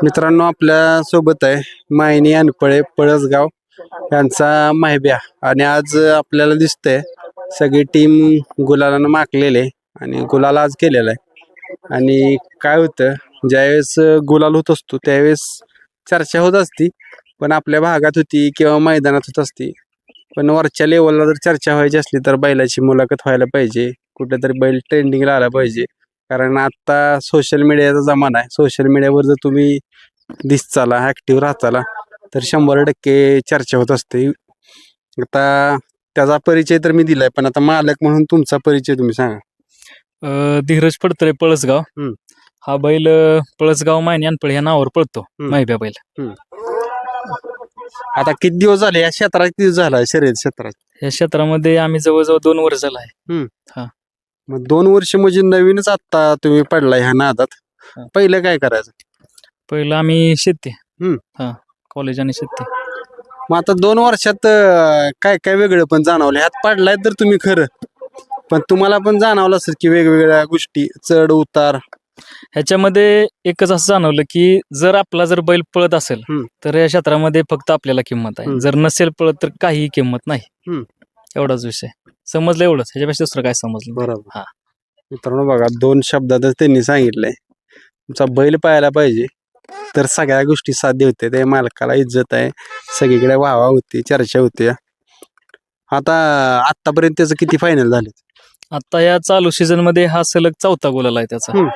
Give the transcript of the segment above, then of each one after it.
मित्रांनो, आपल्या सोबत आहे मायनी अनपळे पळसगाव यांचा माहिब्या. आणि आज आपल्याला दिसतंय सगळी टीम गुलालानं माखलेले आणि गुलाल आज केलेला आहे. आणि काय होतं, ज्यावेळेस गुलाल होत असतो त्यावेळेस चर्चा होत असती, पण आपल्या भागात होती किंवा मैदानात होत असती. पण वरच्या लेवलला जर चर्चा व्हायची असली तर बैलाची मुलाखत व्हायला पाहिजे, कुठेतरी बैल ट्रेंडिंगला आला पाहिजे. कारण आता सोशल मीडियाचा जमाना आहे. सोशल मीडियावर जर तुम्ही दिसचाला ऍक्टिव्ह राहताला तर 100% चर्चा होत असते. आता त्याचा परिचय तर मी दिलाय, पण आता मालक म्हणून तुमचा परिचय तुम्ही सांगा. धीरज पडतरे पळसगाव. हम्म. हा बैल पळसगाव मायनी अनपळे ह्या नावावर पळतो. माहिब्या बैल. आता किती दिवस झाले या क्षेत्रात, किती दिवस झाला शर्यत क्षेत्रात? या क्षेत्रामध्ये आम्ही जवळजवळ 2 वर्ष झाला आहे. मग 2 वर्ष म्हणजे नवीनच आता तुम्ही पडलाय ह्या नादात. हा. पहिलं काय करायचं? पहिलं आम्ही शेती. हम्म. कॉलेज आणि शेती. मग आता 2 वर्षात काय काय वेगळं पण जाणवलं? ह्यात पडलाय तर तुम्ही खरं, पण तुम्हाला पण जाणवलं असेल की वेगवेगळ्या गोष्टी, चढ उतार. ह्याच्यामध्ये एकच असं जाणवलं की जर आपला जर बैल पळत असेल तर या क्षेत्रामध्ये फक्त आपल्याला किंमत आहे. जर नसेल पळत तर काहीही किंमत नाही. एवढाच विषय समजलं. एवढंच, ह्याच्यापेक्षा दुसरं काय समजलं? बरोबर. मित्रांनो बघा, 2 शब्दातच त्यांनी सांगितलंय, तुमचा बैल पाहायला पाहिजे तर सगळ्या गोष्टी साध्य होते. त्या मालकाला इज्जत आहे, सगळीकडे वाहवा होती, चर्चा होती. आता आतापर्यंत त्याचं किती फायनल झाले? आता या चालू सीझन मध्ये हा सलग 4था गोल आहे त्याचा.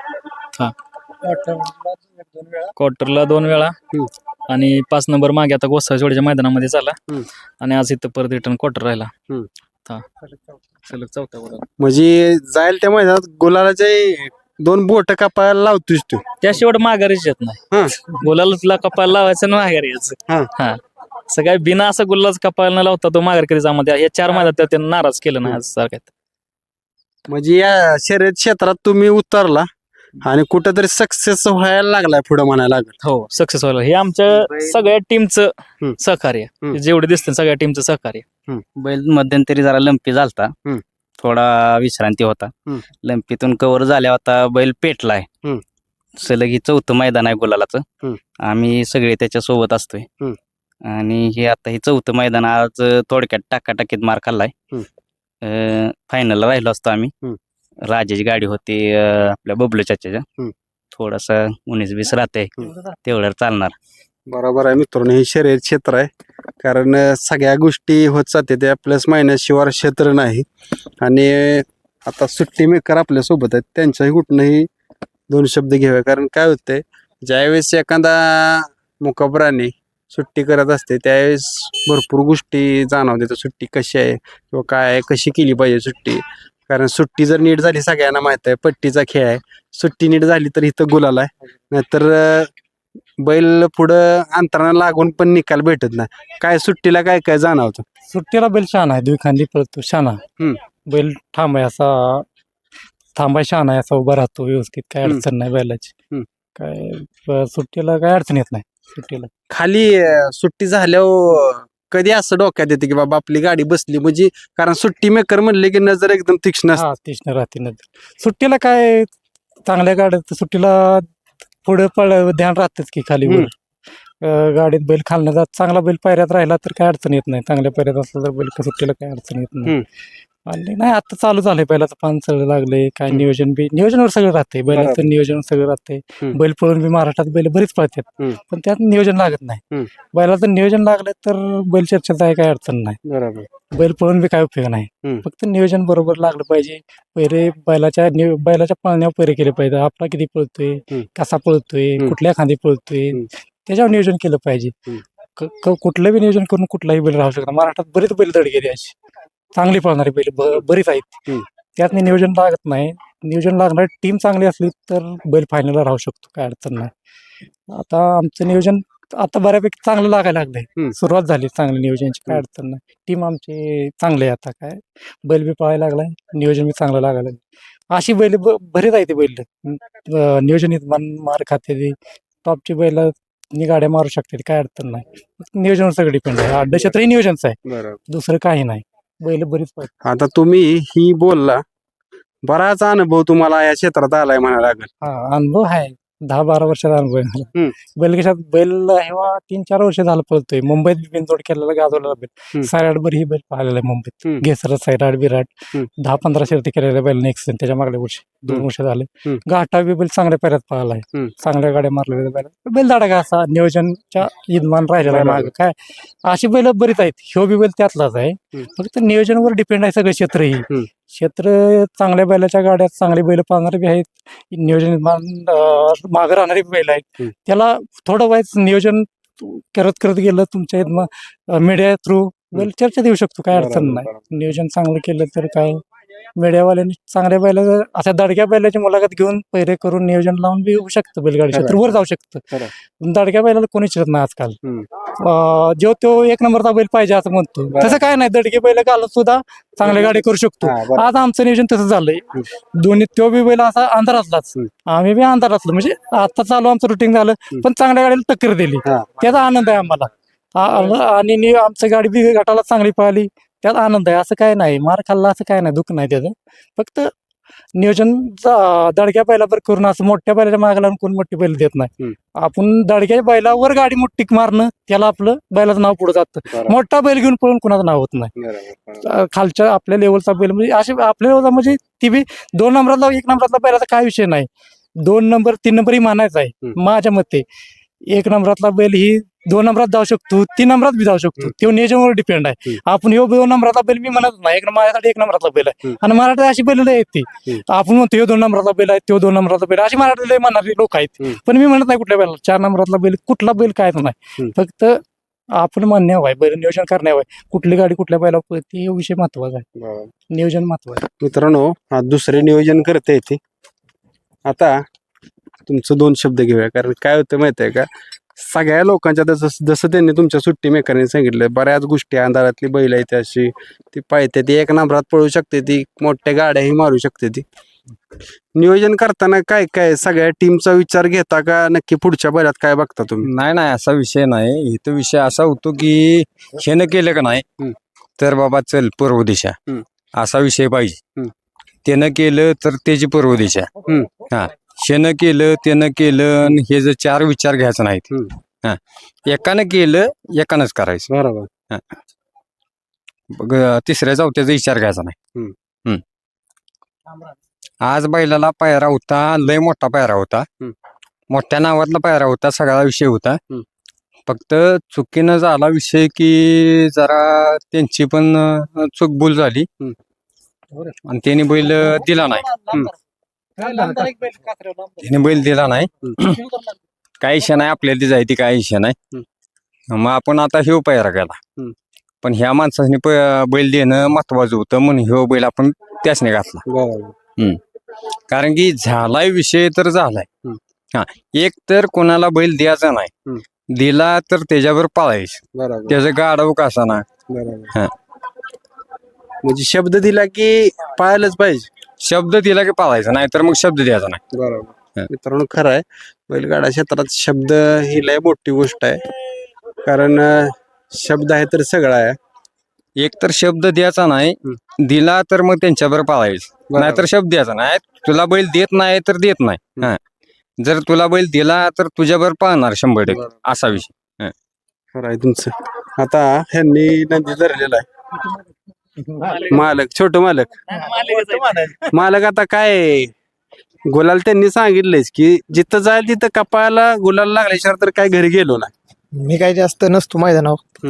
क्वार्टरला 2 वेळा आणि 5 नंबर मागे आता गोसावीच्या मैदानामध्ये झाला. आणि आज इथं परत रिटर्न क्वार्टर राहिला. सलग 4था गोल. म्हणजे जाईल त्या मैदानात गुलालाचे 2 बोट कापायला लावतोस तू, त्याशिवाय माघारीच येत नाही. गोलाला कपायला लावायचं ना माघारी यायचं. सगळ्या बिना असं गुलाच कपायला न लावता तो माघार कधी जमा. या 4 मैदानात त्यांनी नाराज केलं नाही आज सारख्यात. म्हणजे या शर्यत क्षेत्रात तुम्ही उतरला आणि कुठेतरी सक्सेस व्हायला लागलाय पुढे म्हणायला लागल. हो, सक्सेस व्हायला हे आमच्या सगळ्या टीमचं सहकार्य. जेवढे दिसते सगळ्या टीमचं सहकार्य. बैल मध्यंतरी जरा लंपी झालता, थोडा विश्रांती होता. लंपीतून कव्हर झाल्या होता बैल पेटलाय. सलग ही 4थं मैदान आहे गुलालाचं. आम्ही सगळे त्याच्या सोबत असतोय. आणि हे आता हे 4थं मैदान आज थोडक्यात टाकाटाकीत मार खाल्लाय. फायनलला राहिलो असतो आम्ही. राजाची गाडी होती आपल्या बबलू चाच्याच्या. थोडासा 19-20 राहते, तेवढं चालणार. बरोबर आहे मित्रांनो, हे शर्यत क्षेत्र आहे. कारण सगळ्या गोष्टी होत जाते, त्या प्लस मायनस शिवार क्षेत्र नाही. आणि आता सुट्टी मेकर आपल्या सोबत आहेत, त्यांच्याही कुठनंही 2 शब्द घ्यावे. कारण काय होतंय, ज्यावेळेस एखादा मुकाबराने सुट्टी करत असते त्यावेळेस भरपूर गोष्टी जाणवते. सुट्टी कशी आहे किंवा काय आहे, कशी केली पाहिजे सुट्टी. कारण सुट्टी जर नीट झाली, सगळ्यांना माहित आहे पट्टीचा खेळ आहे, सुट्टी नीट झाली तर इथं गुलाल आहे. नाहीतर बैल पुढं अंतरानं लागून पण निकाल भेटत नाही. काय सुट्टीला काय काय जाणवतं? सुट्टीला बैल शान आहे, दुखांदी पळतो शाना. बैल थांबाय शान आहे, असा उभा राहतो व्यवस्थित, काय अडचण नाही बैलाची. काय सुट्टीला काय अडचण येत नाही. सुट्टीला खाली सुट्टी झाल्यावर कधी असं डोक्यात येते की बाबा आपली गाडी बसली, म्हणजे कारण सुट्टी मेकर म्हणले की नजर एकदम तीक्ष्ण असते. तीक्ष्ण राहते नजर. सुट्टीला काय चांगल्या गाड्यात सुट्टीला पुढे ध्यान राहतेच की खाली वर. गाडीत बैल खालनं जात, चांगला बैल पायऱ्यात राहिला तर काय अडचण येत नाही. चांगल्या पायऱ्यात असला तर बैल सुट्टीला काय अडचण येत नाही. आणि नाही आता चालू झालंय, बैलाचं पान सगळं लागलंय. काय नियोजनावर सगळं राहतंय, बैलाचं नियोजन सगळं राहतंय. बैल पळून बी महाराष्ट्रात बैल बरीच पळतात, पण त्यात नियोजन लागत नाही. बैलाचं नियोजन लागलं तर बैल चर्चेत आहे, काय अडचण नाही. बैल पळून बी काय उपयोग नाही, फक्त नियोजन बरोबर लागलं पाहिजे. पैरे बैलाच्या पळण्यावर पैरे केले पाहिजे. आपला किती पळतोय, कसा पळतोय, कुठल्या खांदी पळतोय, त्याच्यावर नियोजन केलं पाहिजे. कुठलं बी नियोजन करून कुठलाही बैल राहू शकतो. महाराष्ट्रात बरीच बैल दड गेली अशी चांगली पळणारी बैल बरीच आहेत. त्यात नियोजन लागत नाही. नियोजन लागणारी टीम चांगली असली तर बैल फायनलला राहू शकतो, काय अडचण नाही. आता आमचं नियोजन आता बऱ्यापैकी चांगलं लागायला लागलंय. सुरुवात झाली चांगली नियोजनाची, काय अडचण नाही. टीम आमची चांगली आहे. आता काय बैल बी पळायला लागलाय, नियोजन बी चांगलं लागायला लागलं. अशी बैल बरीच आहे. ते बैल नियोजन मार खाते, टॉपची बैल गाड्या मारू शकते, काय अडचण नाही. नियोजनावर सगळं डिपेंड आहे. अड्डा क्षेत्रही नियोजनच आहे, दुसरं काही नाही. बैल बरीच पाहिजे. आता तुम्ही ही बोलला, बराच अनुभव तुम्हाला या क्षेत्रात आलाय म्हणायला लागेल. अनुभव आहे. 10-12 वर्षाचा अनुभव आहे मला. बैल कशात बैल हेवा 3-4 वर्ष झालं पळतोय. मुंबईत बिनजोड केलेला गाजवलेला बैल. सायराटभर ही बैल पाहिलेला आहे मुंबईत. घेसरत सायराट बिराट 10-15 शर्ती केलेल्या बैल नेक्स्ट त्याच्या मागल्या वर्षी 2 वर्ष झाले. घाटा बी बैल चांगल्या पैऱ्यात पाहिला आहे. चांगल्या गाड्या मारलेल्या बैल दाडा का असा नियोजनच्या यजमान राहिलेला आहे मागं. काय अशी बैल बरीच आहेत. ह्यो बी बैल त्यातलाच आहे. फक्त नियोजनावर डिपेंड आहे सगळं क्षेत्र. ही क्षेत्र चांगल्या बैलाच्या गाड्यात चांगली बैल पाळणारे बी आहेत. नियोजन मागं राहणारी बैल आहेत. त्याला थोडं वाईच नियोजन करत गेलं तुमच्या मीडिया थ्रू बैल चर्चा देऊ शकतो. काय अडचण नाही. नियोजन चांगलं केलं तर काय मीडियावाल्यांनी चांगल्या बैला अशा दडक्या बैलाची मुलाखत घेऊन पैरे करून नियोजन लावून बी होऊ शकतं. बैलगाडी क्षेत्र वर जाऊ शकतं. दडक्या बैलाला कोणी चिरत नाही आजकाल. जो तो 1 नंबरचा बैल पाहिजे असं म्हणतो. तसं काय नाही. दडके बैल घालत सुद्धा चांगल्या गाडी करू शकतो. आज आमचं नियोजन तसं झालंय. दोन्ही तो बी बैल असा अंधारातलाच आम्ही बी अंधारातलं म्हणजे आता चालू आमचं रुटीन झालं पण चांगल्या गाडीला टक्कर दिली. त्याचा आनंद आहे आम्हाला. आणि आमची गाडी बी गटाला चांगली पळाली त्यात आनंद आहे. असं काय नाही. मार खाल्ला असं काय नाही. दुःख नाही त्याचं. फक्त नियोजन दडक्या बैलावर करून असं मोठ्या बैलाच्या मागे लावून कोण मोठी बैल देत नाही. आपण दडक्या बैलावर गाडी मोठी मारणं त्याला आपलं बैलाचं नाव पुढे जातं. मोठा बैल घेऊन पळून कोणाचं नाव होत नाही. खालच्या आपल्या लेवलचा बैल म्हणजे असे आपल्या लेवलचा म्हणजे ती बी 2 नंबरातला 1 नंबरातला बैलाचा काय विषय नाही. 2 नंबर 3 नंबर ही मानायचा आहे माझ्या मते. 1 नंबरातला बैल ही 2 नंबरात जाऊ शकतो 3 नंबरात बी जाऊ शकतो. तो नियोजनावर डिपेंड आहे. आपण ह्यो 2 नंबरातला बैल मी म्हणत नाही. माझ्यासाठी 1 नंबरातला बैल आहे. आणि मराठी अशी बैल येते आपण म्हणतो ह्यो 2 नंबरातला बैल आहे तो 2 नंबरातला बैल अशी मराठी म्हणणारे लोक आहेत. पण मी म्हणत नाही कुठल्या बैला 4 नंबरातला बैल कुठला बैल काय नाही. फक्त आपण म्हणणे हवाय बैल नियोजन करणे हवाय. कुठली गाडी कुठल्या बैला पळते हे विषय महत्वाचा आहे. नियोजन महत्वाचं आहे. मित्रांनो दुसरे नियोजन करता येते. आता तुमचं 2 शब्द घेऊया. कारण काय होतं माहिती आहे का सगळ्या लोकांच्या जसं त्यांनी तुमच्या सुट्टी मेकरने सांगितलं बऱ्याच गोष्टी अंधारातली बैल आहे अशी ती पाहिजे ती 1 नंबरात पळू शकते. ती मोठ्या गाड्याही मारू शकते. ती नियोजन करताना काय काय सगळ्या टीमचा विचार घेता का नक्की पुढच्या बैलात काय बघता तुम्ही? नाही असा विषय नाही. इथं विषय असा होतो की शेनं केलं का नाही तर बाबा चल पूर्व दिशा असा विषय पाहिजे. त्यानं केलं तर त्याची पूर्व दिशा. हा शेनं केलं त्यानं केलं आणि हे जर 4 विचार घ्यायचा नाहीत. हा एकानं केलं एकानंच करायचं. बरोबर. बघ 3ऱ्या 4थ्याचा विचार घ्यायचा नाही. आज बैलाला पायरा होता. लय मोठा पायरा होता. मोठ्या नावातला पायरा होता. सगळा विषय होता. फक्त चुकीनं झाला विषय की जरा त्यांची पण चूकभूल झाली आणि त्यांनी बैल दिला नाही. त्याने बैल दिला नाही. काही विषय नाही. आपल्याला ती जायती काही विषय नाही. मग आपण आता ह्यो पायरा केला पण ह्या माणसाने बैल देणं महत्वाचं होतं म्हणून ह्यो बैल आपण त्यासने घातला. कारण की झालाय विषय तर झालाय. हा एक तर कोणाला बैल द्यायचा नाही. दिला तर त्याच्यावर पाळायचं. त्याचं गाडव कसा ना. म्हणजे शब्द दिला की पाळायलाच पाहिजे. शब्द दिला की पाळायचा नाही तर मग शब्द द्यायचा नाही. बरोबर. मित्रांनो खरं आहे बैलगाडा क्षेत्रात शब्द ही लय मोठी गोष्ट आहे. कारण शब्द आहे तर सगळं आहे. एक तर शब्द द्यायचा नाही. दिला तर मग त्यांच्यावर पाळायचं नाहीतर शब्द द्यायचा नाही. तुला बैल देत नाही तर देत नाही. हा जर तुला बैल दिला तर तुझ्यावर पाळणार 100% असा विषय. खरं आहे तुमचं. आता ह्यांनी नंदी धरलेला आहे मालक छोट मालक आता काय गुलाल त्यांनी सांगितलंच की जिथं जाईल तिथं कपाळाला गुलाल लागल्याशिवाय तर काय घरी गेलो ना. मी काय जास्त नसतो मैदानावर.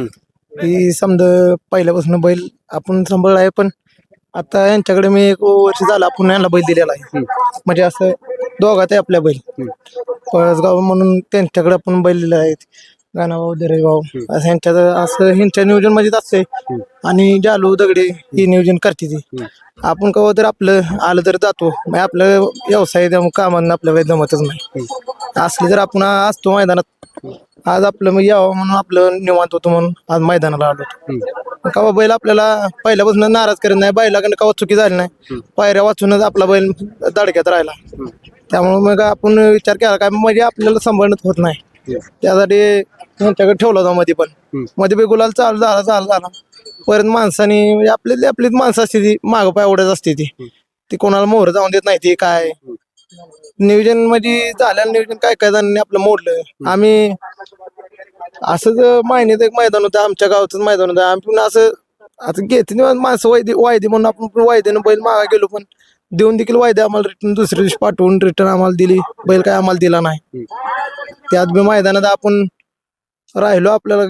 ही समजा पहिल्यापासून बैल आपण सांभाळला आहे. पण आता यांच्याकडे मी 1 वर्ष झालं आपण यांना बैल दिलेला आहे. म्हणजे असं दोघात आहे आपल्या बैल. पळसगाव म्हणून त्यांच्याकडे आपण बैल दिले आहेत. गाणाभाऊ दरेगाव असं ह्यांच्यात असं ह्यांच्या नियोजन मध्येच असते. आणि जालू दगडे ही नियोजन करते ती. आपण कवा तर आपलं आलं तर जातो. म्हणजे आपलं व्यवसाय कामांना आपल्या काही जमतच नाही. असले तर आपण असतो मैदानात. आज आपलं मग यावं म्हणून आपलं निवांत होतो म्हणून आज मैदानाला आलो. कवा बैल आपल्याला पहिल्यापासून नाराज करत नाही. बैलाकडे कवा चुकी झाली नाही. पायऱ्या वाचूनच आपला बैल दडक्यात राहिला. त्यामुळे मग आपण विचार केला काय म्हणजे आपल्याला सांभाळणं होत नाही. त्यासाठी त्यांच्याकडे ठेवला होता मध्ये बी गुलाल चालू झाला. परत माणसाने म्हणजे आपलीच माणसं असते ती मागं पाय ओढत असते ती कोणाला मोहर जाऊन देत नाही ती काय नियोजन म्हणजे झाल्यानं नियोजन काय काय जणांनी आपलं मोडलं. आम्ही असंच महिन्यात एक मैदान होतं, आमच्या गावचंच मैदान होतं. आम्ही पण असं आता घेतली माणसं वायदे म्हणून आपण पण वायद्यानं बैल मागा गेलो, पण देऊन देखील वायदे आम्हाला रिटर्न दुसऱ्या दिवशी पाठवून रिटर्न आम्हाला दिली. बैल काय आम्हाला दिला नाही. त्यात बी मैदानात आपण राहिलो, आपल्याला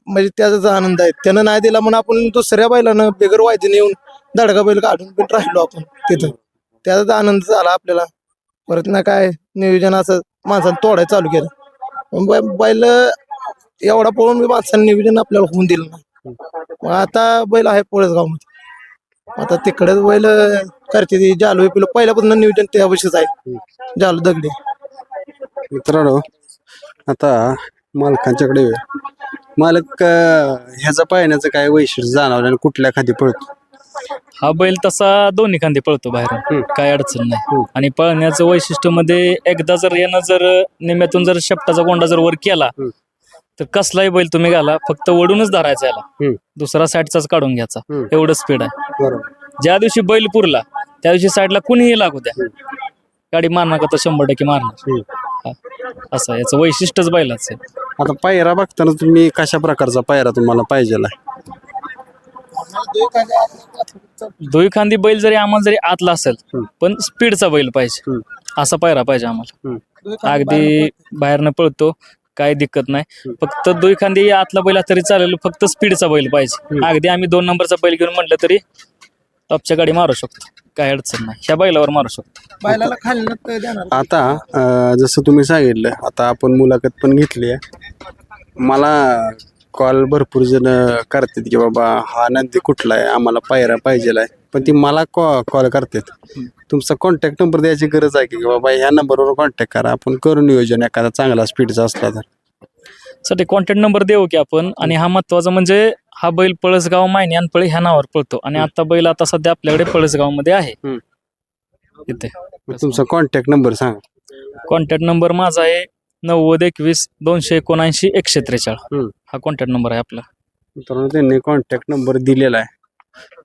म्हणजे त्याचाच आनंद आहे. त्यानं नाही दिला म्हणून आपण दुसऱ्या बैलानं बिगर वायदीने येऊन दडका बैल काढून पण राहिलो आपण तिथं. त्याचाच आनंद झाला आपल्याला. परत ना काय नियोजन असं माणसानं तोडायला चालू केलं. बैल एवढा पळून बी माणसानं नियोजन आपल्याला होऊन दिलं नाही. मग आता बैल आहे पळसगाव मध्ये. आता तिकडेच बैल करते ती जालू पिलो. पहिल्यापासून नियोजन त्याविषयीच आहे, जालू दगडे. मित्रांनो, आता मालकांच्याकडे येऊया. मालक, ह्याचा पाहण्याचं काय वैशिष्ट्य जाणवलं आणि कुठल्या खाली पळतो? हा बैल तसा दोन्ही खांदे पळतो बाहेरून, काय अडचण नाही. आणि पळण्याचं वैशिष्ट्य मध्ये एकदा जर यानं जर निम्यातून जर शेपटाचा गोंडा जर वर केला तर कसलाही बैल तुम्ही घाला, फक्त वडूनच धरायचा याला, दुसरा साईडचाच काढून घ्यायचा, एवढं स्पीड आहे. बरोबर. ज्या दिवशी बैल पुरला त्या दिवशी साईडला कुणीही लागू द्या, गाडी मारणार का तर 100% मारणार. हा, असं याचं वैशिष्ट्यच बैलाचं आहे. आता पायरा बघताना तुम्ही कशा प्रकारचा पायरा तुम्हाला पाहिजेला? दोही खांदी बैल जरी आम्हाला जरी आतला असेल पण स्पीडचा बैल पाहिजे, असा पायरा पाहिजे आम्हाला. अगदी बाहेरनं पळतो, काय दिक्कत नाही. फक्त दोही खांदी आतला बैल तरी चालेल, फक्त स्पीडचा बैल पाहिजे. अगदी आम्ही 2 नंबरचा बैल घेऊन म्हटलं तरी टॉपच्या गाडी मारू शकतो, काय अडचण नाही. ह्या बैलावर मारू शकतो. बैलाला खाल्लं देणार. आता जसं तुम्ही सांगितलं, आता आपण मुलाखत पण घेतली आहे. मला कॉल भरपूर जण करतात की बाबा हा नंदी कुठला आहे, आम्हाला पायरा पाहिजेला आहे. पण ती मला कॉल करतात. तुमचा कॉन्टॅक्ट नंबर द्यायची गरज आहे की बाबा ह्या नंबरवर कॉन्टॅक्ट करा, आपण करू नियोजन एखादा चांगला स्पीडचा असला तर. साठी कॉन्टॅक्ट नंबर देऊ की आपण. आणि हा महत्वाचा म्हणजे हा बैल पळसगाव मायनी अनपळे ह्या नावावर पळतो. आणि आता बैल आता सध्या आपल्याकडे पळसगाव मध्ये आहे इथे. तुमचा कॉन्टॅक्ट नंबर सांगा. कॉन्टॅक्ट नंबर माझा आहे 9021-279-143. हा कॉन्टॅक्ट नंबर आहे आपला. मित्रांनो, त्यांनी कॉन्टॅक्ट नंबर दिलेला आहे.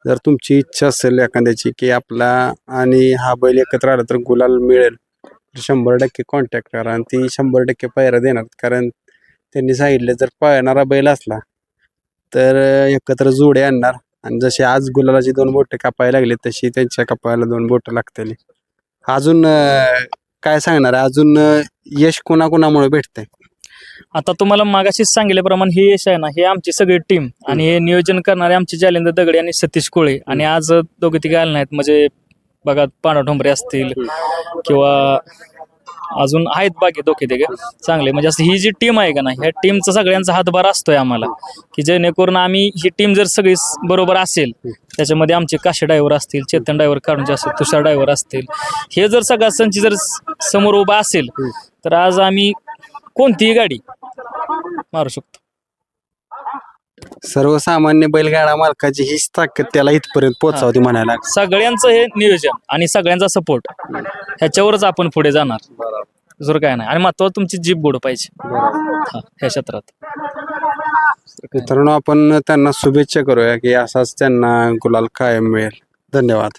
जर तुमची इच्छा असेल एखाद्याची की आपला आणि हा बैल एकत्र आला तर गुलाल मिळेल, तर 100% कॉन्टॅक्ट करा आणि ती 100% पायरा देणार. कारण त्यांनी सांगितलं जर पळणारा बैल असला तर एकत्र जोडे आणणार. आणि जसे आज गुलालाची 2 बोटं कापायला लागले तशी त्यांच्या कापायला 2 बोटं लागतील. अजून काय सांगणार आहे, अजून यश कोणाकोणामुळे भेटतंय? आता तुम्हाला मागाशीच सांगितल्याप्रमाणे हे यश आहे ना, हे आमची सगळी टीम आणि हे नियोजन करणारे आमचे जालिंदर दगडे आणि सतीश कोळे. आणि आज दोघे तिघे आले नाहीत, म्हणजे बघा पांडव ठोंबरे असतील किंवा अजून आहेत बाकी दोघे तिघे चांगले. म्हणजे असं ही जी टीम आहे का ना, ह्या टीमचा सगळ्यांचा हातभार असतोय आम्हाला, की जेणेकरून आम्ही ही टीम जर सगळी बरोबर असेल, त्याच्यामध्ये आमचे काशी ड्रायव्हर असतील, चेतन ड्रायव्हर काढूनचे असतील, तुषार ड्रायव्हर असतील, हे जर सगळ्या संच जर समोर उभा असेल तर आज आम्ही कोणतीही गाडी मारू शकतो. सर्वसामान्य बैलगाडा मालकाची हीच ताकद त्याला इथपर्यंत पोहोचावती म्हणायला. सगळ्यांचं हे नियोजन आणि सगळ्यांचा सपोर्ट ह्याच्यावरच आपण पुढे जाणार, दुसरं काय नाही. आणि महत्वाचं तुमची जीभ गोड पाहिजे ह्या क्षेत्रात. मित्रांनो, आपण त्यांना शुभेच्छा करूया की असाच त्यांना गुलाल कायम मिळेल. धन्यवाद.